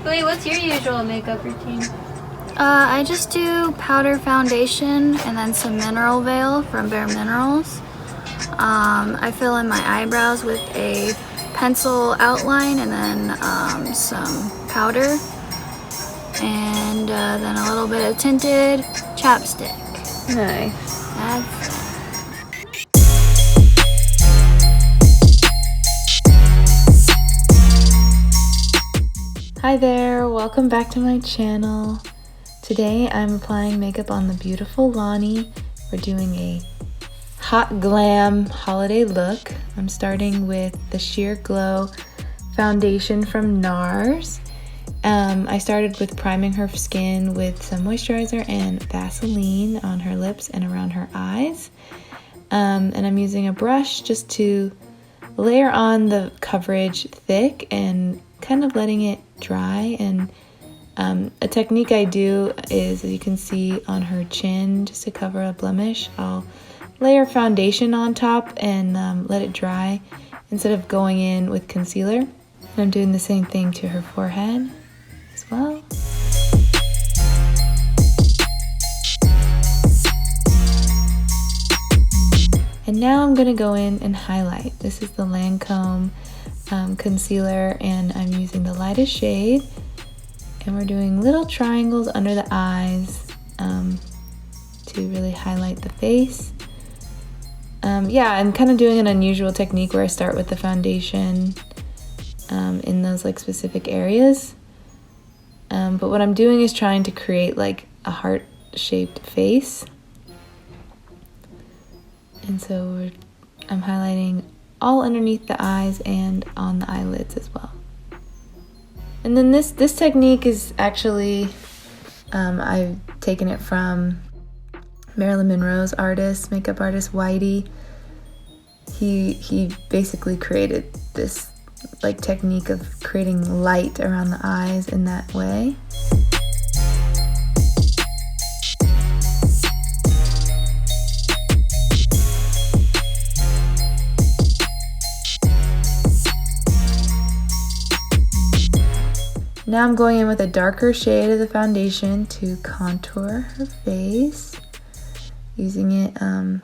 Wait, what's your usual makeup routine? I just do powder foundation and then some mineral veil from Bare Minerals. I fill in my eyebrows with a pencil outline and then some powder and then a little bit of tinted chapstick. Nice. That's it. Hi there, welcome back to my channel. Today I'm applying makeup on the beautiful Lonnie. We're doing a hot glam holiday look. I'm starting with the Sheer Glow foundation from NARS. I started with priming her skin with some moisturizer and Vaseline on her lips and around her eyes. And I'm using a brush just to layer on the coverage thick and kind of letting it dry. And a technique I do is, as you can see on her chin, just to cover a blemish, I'll layer foundation on top and let it dry instead of going in with concealer. And I'm doing the same thing to her forehead as well. And now I'm going to go in and highlight. This is the Lancome concealer, and I'm using the lightest shade. And we're doing little triangles under the eyes to really highlight the face. I'm kind of doing an unusual technique where I start with the foundation in those like specific areas. But what I'm doing is trying to create like a heart-shaped face. And so I'm highlighting all underneath the eyes and on the eyelids as well. And then this technique is actually, I've taken it from Marilyn Monroe's makeup artist, Whitey. He basically created this like technique of creating light around the eyes in that way. Now I'm going in with a darker shade of the foundation to contour her face, using it on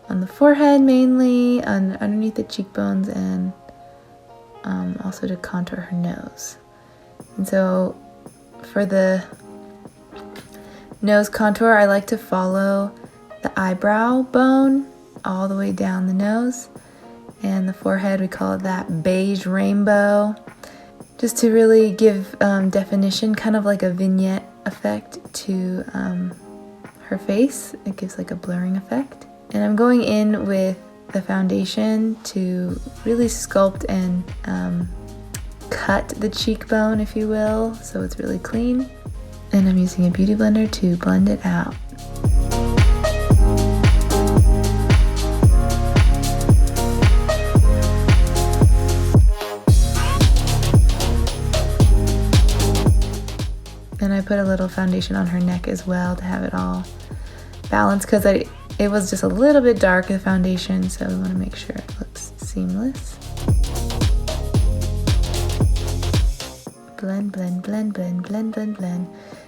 the forehead mainly, underneath the cheekbones, and also to contour her nose. And so for the nose contour, I like to follow the eyebrow bone all the way down the nose, and the forehead, we call it that beige rainbow, just to really give definition, kind of like a vignette effect to her face. It gives like a blurring effect. And I'm going in with the foundation to really sculpt and cut the cheekbone, if you will, so it's really clean. And I'm using a beauty blender to blend it out. And I put a little foundation on her neck as well to have it all balanced, because it was just a little bit dark, the foundation, so we want to make sure it looks seamless. Blend, blend, blend, blend, blend, blend, blend.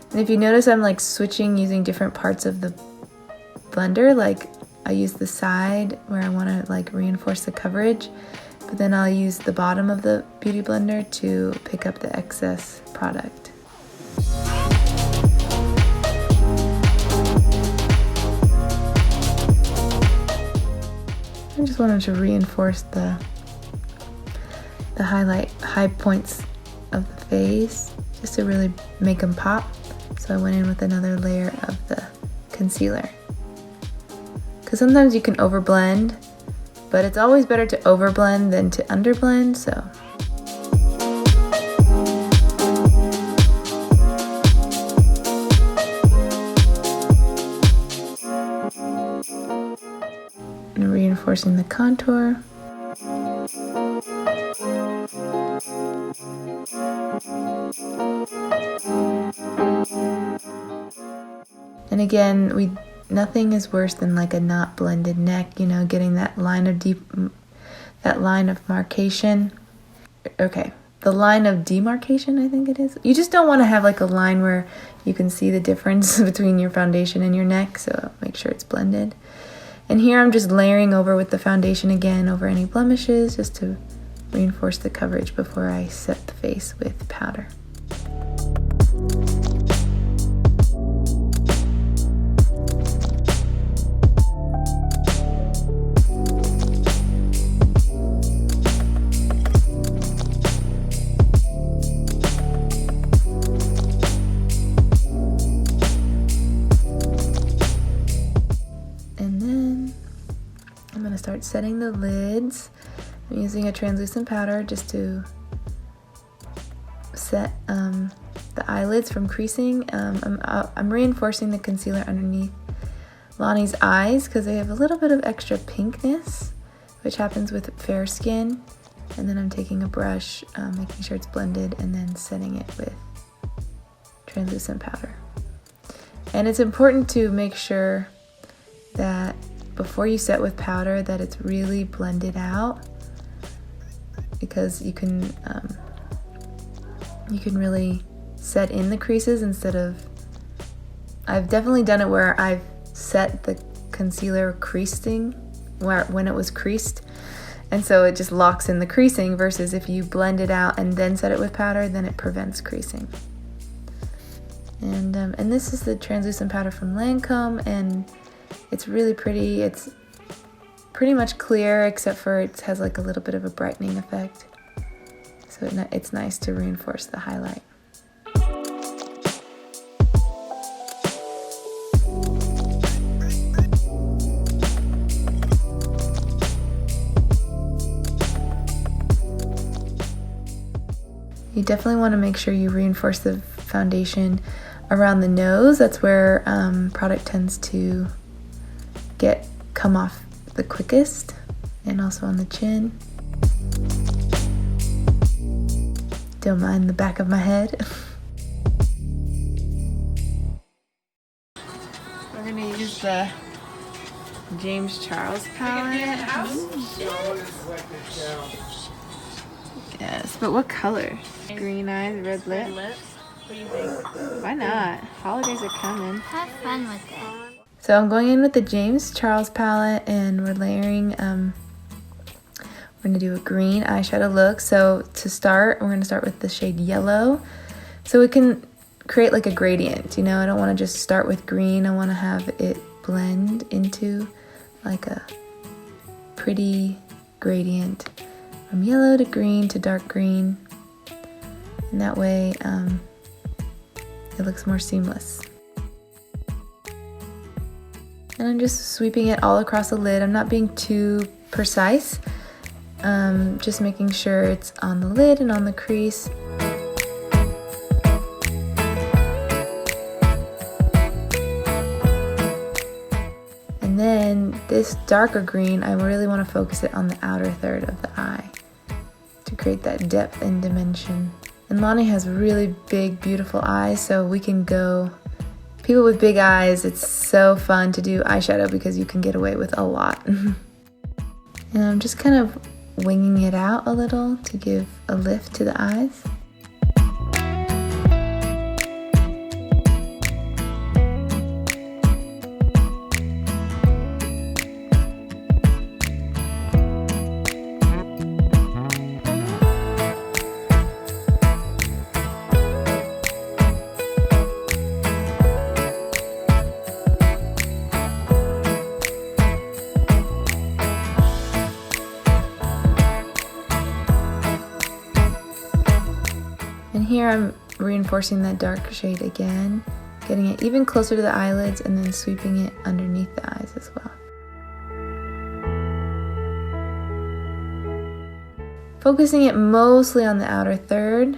And if you notice, I'm like switching, using different parts of the blender. Like I use the side where I want to like reinforce the coverage, but then I'll use the bottom of the beauty blender to pick up the excess product. I just wanted to reinforce the high points of the face, just to really make them pop. So I went in with another layer of the concealer. Because sometimes you can overblend, but it's always better to overblend than to underblend, so. And reinforcing the contour. And again, nothing is worse than like a not blended neck, you know, getting that line of marcation. Okay, the line of demarcation, I think it is. You just don't want to have like a line where you can see the difference between your foundation and your neck, so make sure it's blended. And here I'm just layering over with the foundation again over any blemishes just to reinforce the coverage before I set the face with powder. Start setting the lids. I'm using a translucent powder just to set the eyelids from creasing. I'm reinforcing the concealer underneath Lonnie's eyes because they have a little bit of extra pinkness, which happens with fair skin. And then I'm taking a brush, making sure it's blended, and then setting it with translucent powder. And it's important to make sure that before you set with powder that it's really blended out, because you can really set in the creases instead of, I've definitely done it where I've set the concealer creasing when it was creased, and so it just locks in the creasing, versus if you blend it out and then set it with powder, then it prevents creasing. And this is the translucent powder from Lancome, and it's really pretty. It's pretty much clear except for it has like a little bit of a brightening effect. So it's nice to reinforce the highlight. You definitely want to make sure you reinforce the foundation around the nose. That's where product tends to come off the quickest, and also on the chin. Don't mind the back of my head. We're gonna use the James Charles palette. Yes, but what color? Green eyes, red lips. What do you think? Why not? Holidays are coming. Have fun with it. So I'm going in with the James Charles palette, and we're layering, we're gonna do a green eyeshadow look. So to start, we're gonna start with the shade yellow. So we can create like a gradient, you know? I don't wanna just start with green. I wanna have it blend into like a pretty gradient from yellow to green to dark green. And that way, it looks more seamless. And I'm just sweeping it all across the lid. I'm not being too precise, just making sure it's on the lid and on the crease. And then this darker green, I really want to focus it on the outer third of the eye to create that depth and dimension. And Lonnie has really big, beautiful eyes, so we can go, people with big eyes, it's so fun to do eyeshadow because you can get away with a lot. And I'm just kind of winging it out a little to give a lift to the eyes. And here I'm reinforcing that dark shade again, getting it even closer to the eyelids and then sweeping it underneath the eyes as well. Focusing it mostly on the outer third.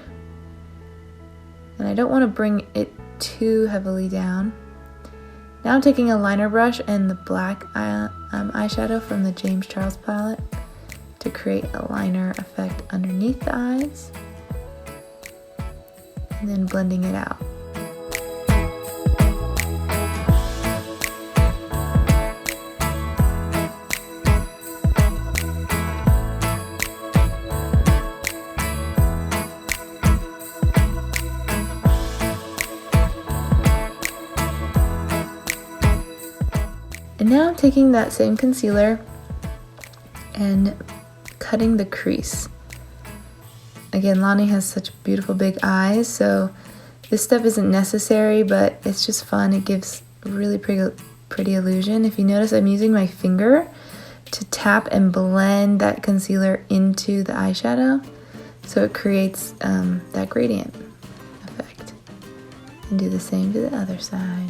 And I don't want to bring it too heavily down. Now I'm taking a liner brush and the black eyeshadow from the James Charles palette to create a liner effect underneath the eyes. And then blending it out. And now I'm taking that same concealer and cutting the crease. Again, Lonnie has such beautiful big eyes, so this step isn't necessary, but it's just fun. It gives a really pretty illusion. If you notice, I'm using my finger to tap and blend that concealer into the eyeshadow, so it creates that gradient effect. And do the same to the other side.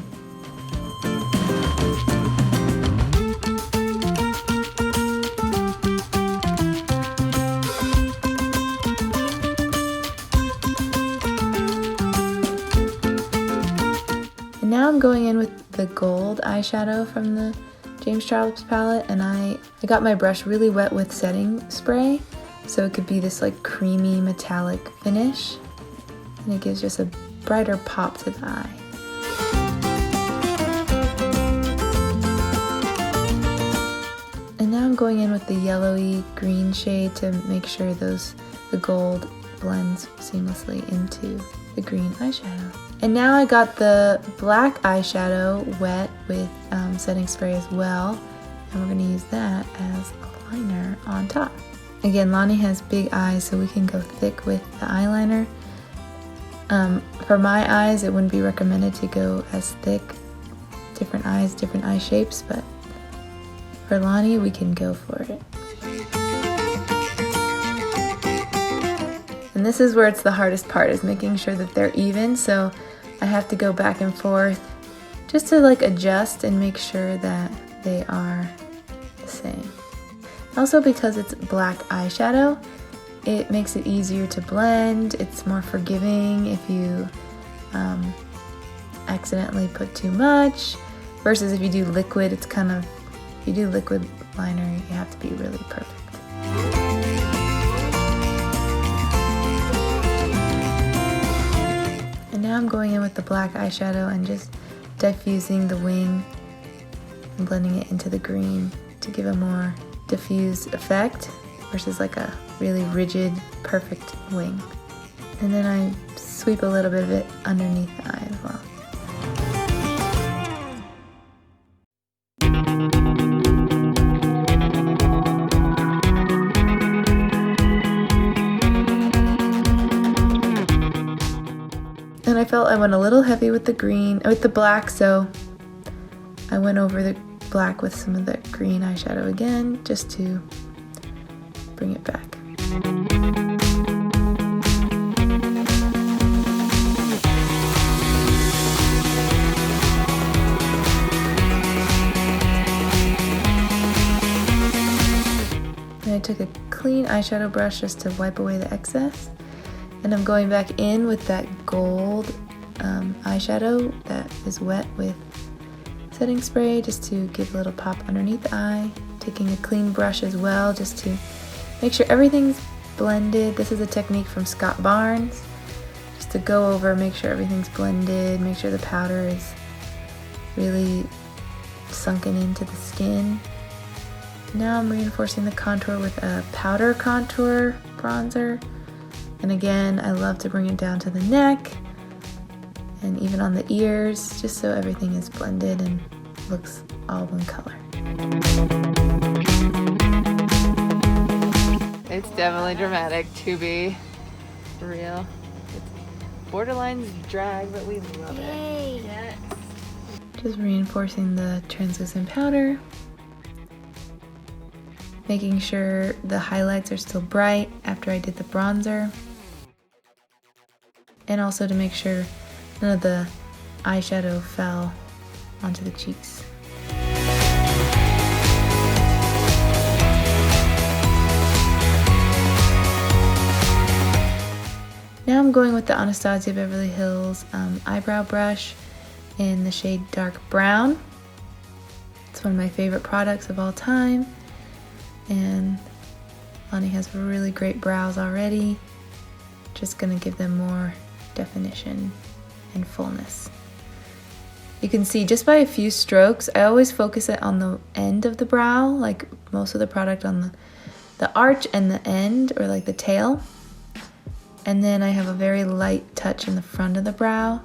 And now I'm going in with the gold eyeshadow from the James Charles palette, and I got my brush really wet with setting spray, so it could be this like creamy metallic finish, and it gives just a brighter pop to the eye. And now I'm going in with the yellowy green shade to make sure the gold blends seamlessly into the green eyeshadow. And now I got the black eyeshadow wet with setting spray as well, and we're going to use that as a liner on top. Again, Lonnie has big eyes, so we can go thick with the eyeliner. For my eyes, it wouldn't be recommended to go as thick. Different eyes, different eye shapes, but for Lonnie, we can go for it. And this is where it's the hardest part, is making sure that they're even, so I have to go back and forth just to like adjust and make sure that they are the same. Also, because it's black eyeshadow, it makes it easier to blend. It's more forgiving if you accidentally put too much, versus if you do liquid, it's kind of, if you do liquid liner, you have to be really perfect. And now I'm going in with the black eyeshadow and just diffusing the wing and blending it into the green to give a more diffused effect versus like a really rigid, perfect wing. And then I sweep a little bit of it underneath the eye as well. And I felt I went a little heavy with the black, so I went over the black with some of the green eyeshadow again, just to bring it back. And I took a clean eyeshadow brush just to wipe away the excess. And I'm going back in with that gold eyeshadow that is wet with setting spray, just to give a little pop underneath the eye. Taking a clean brush as well, just to make sure everything's blended. This is a technique from Scott Barnes, just to go over, make sure everything's blended, make sure the powder is really sunken into the skin. Now I'm reinforcing the contour with a powder contour bronzer. And again, I love to bring it down to the neck and even on the ears, just so everything is blended and looks all one color. It's definitely dramatic, to be real. It's borderline drag, but we love it. Yes. Just reinforcing the translucent powder. Making sure the highlights are still bright after I did the bronzer. And also to make sure none of the eyeshadow fell onto the cheeks. Now I'm going with the Anastasia Beverly Hills eyebrow brush in the shade Dark Brown. It's one of my favorite products of all time. And Lonnie has really great brows already. Just gonna give them more definition and fullness. You can see just by a few strokes, I always focus it on the end of the brow, like most of the product on the arch and the end, or like the tail. And then I have a very light touch in the front of the brow.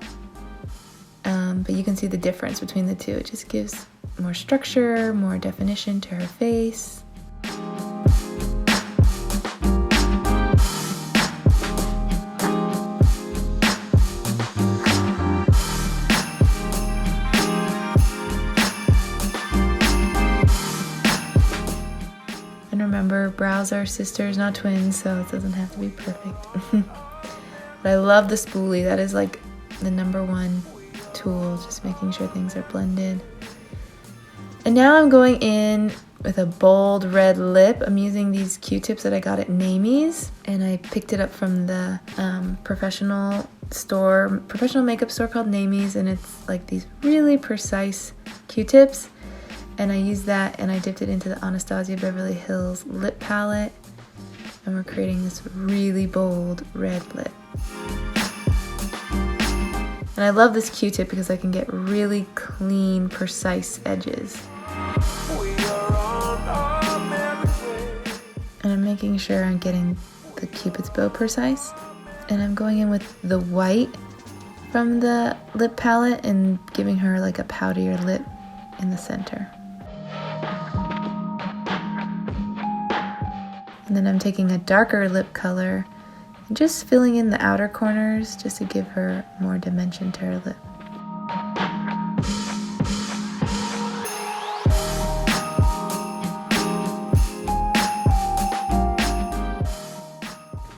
But you can see the difference between the two. It just gives more structure, more definition to her face. And remember, brows are sisters, not twins, so it doesn't have to be perfect. But I love the spoolie. That is like the #1 tool, just making sure things are blended. And now I'm going in with a bold red lip. I'm using these Q-tips that I got at Namie's, and I picked it up from the professional makeup store called Namie's, and it's like these really precise Q-tips. And I used that and I dipped it into the Anastasia Beverly Hills lip palette, and we're creating this really bold red lip. And I love this Q-tip because I can get really clean, precise edges. And I'm making sure I'm getting the Cupid's bow precise. And I'm going in with the white from the lip palette and giving her like a powderier lip in the center. And then I'm taking a darker lip color and just filling in the outer corners just to give her more dimension to her lip.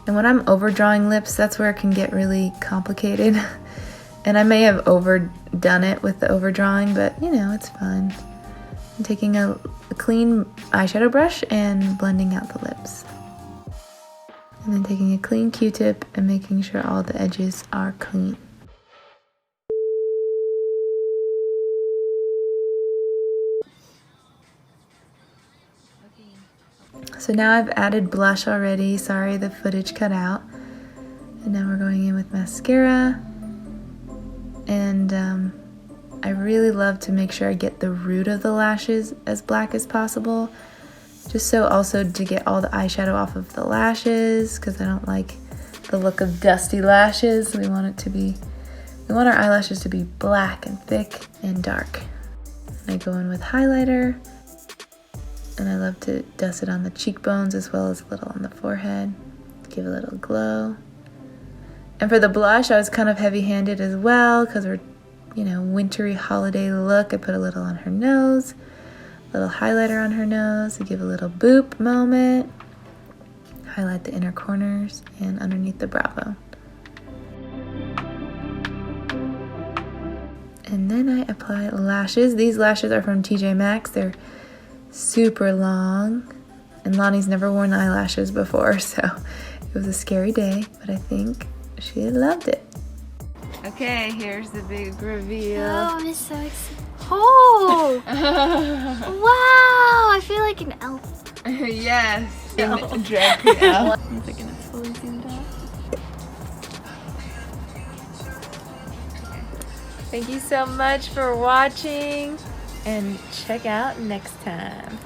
And when I'm overdrawing lips, that's where it can get really complicated. And I may have overdone it with the overdrawing, but you know, it's fun. I'm taking a clean eyeshadow brush and blending out the lips. And then taking a clean Q-tip and making sure all the edges are clean. So now I've added blush already. Sorry, the footage cut out. And now we're going in with mascara. And I really love to make sure I get the root of the lashes as black as possible. Just so also to get all the eyeshadow off of the lashes, because I don't like the look of dusty lashes. We want our eyelashes to be black and thick and dark. And I go in with highlighter. And I love to dust it on the cheekbones as well as a little on the forehead to give a little glow. And for the blush, I was kind of heavy-handed as well because we're, wintry holiday look. I put a little on her nose, a little highlighter on her nose to give a little boop moment. Highlight the inner corners and underneath the brow bone. And then I apply lashes. These lashes are from TJ Maxx. They're super long, and Lonnie's never worn eyelashes before, so it was a scary day, but I think she loved it. Okay, here's the big reveal. Oh, I'm so excited. Oh! Wow! I feel like an elf. Yes. No. Drag queen elf. One second, it's fully zoomed out. Thank you so much for watching, and check out next time.